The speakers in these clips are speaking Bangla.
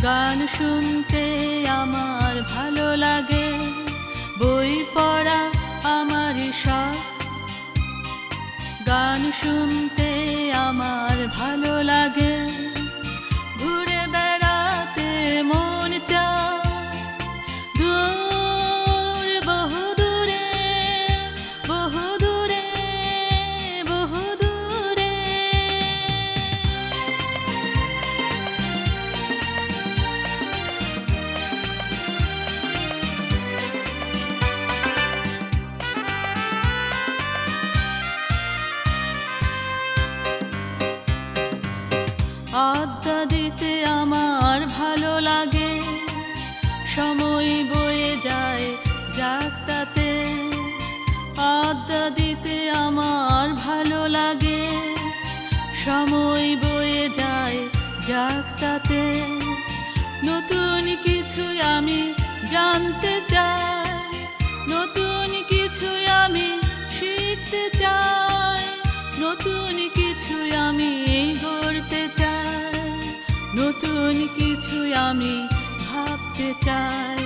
গান শুনতে আমার ভালো লাগে, বই পড়া আমার শখ। গান শুনতে আমার ভালো লাগে, ঘুরে বেড়াতে মন চায় দূর বহু দূরে, বহু দূরে, বহু দূরে। আড্ডা দিতে আমার ভালো লাগে, সময় বয়ে যায় যাক তাতে। আড্ডা দিতে আমার ভালো লাগে, সময় বয়ে যায় যাক তাতে। নতুন কিছু আমি জানতে চাই, নতুন কিছু আমি শিখতে চাই, নতুন কিছু আমি গড়তে চাই, নতুন কিছু আমি ভাবতে চাই।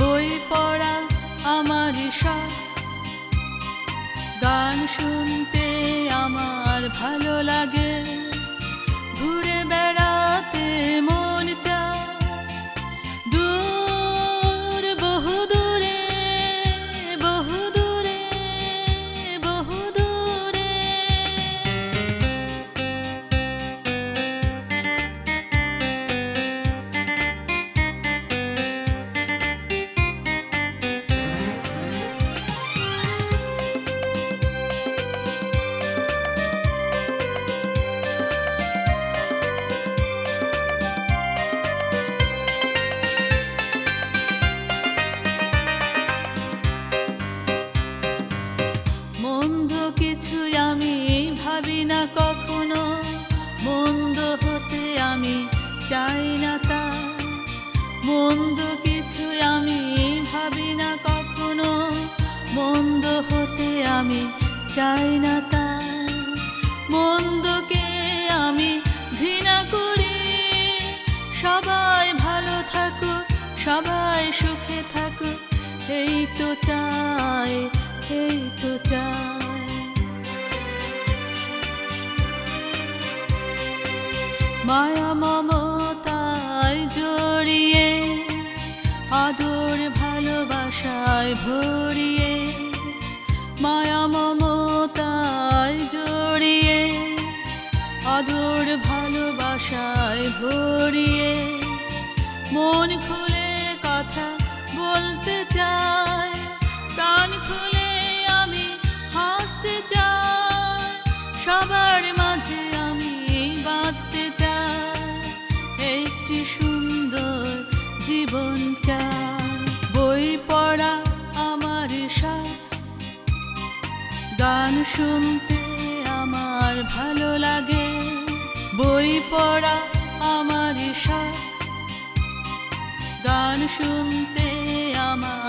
বই পড়া আমার শখ, গান শুনতে আমার ভালো লাগে, ঘুরে বেড়াতে মন চায় দূর বহু দূরে, বহু দূরে, বহু দূরে। মন্দ কিছু আমি ভাবি না কখনো, মন্দ হতে আমি চাই না তাই। মন্দ কিছু আমি ভাবি না কখনো, মন্দ হতে আমি চাই না তাই। মন্দকে আমি ঘৃণা করি, সবাই ভালো থাকুক, সবাই সুখে থাকুক, এই তো চাই, এই তো চাই। মায়া মমতায় জড়িয়ে, আদর ভালোবাসায় ভরিয়ে, মায়া মমতায় জড়িয়ে, আদর ভালোবাসায় ভরিয়ে। মন খুলে কথা বলতে চাই, প্রাণ খুলে আমি হাসতে চাই, সবার মাঝে আমি বাঁচতে চাই, একটি সুন্দর জীবন চাই। বই পড়া আমার শখ, গান শুনতে আমার ভালো লাগে, বই পড়া আমার শখ, গান শুনতে আমার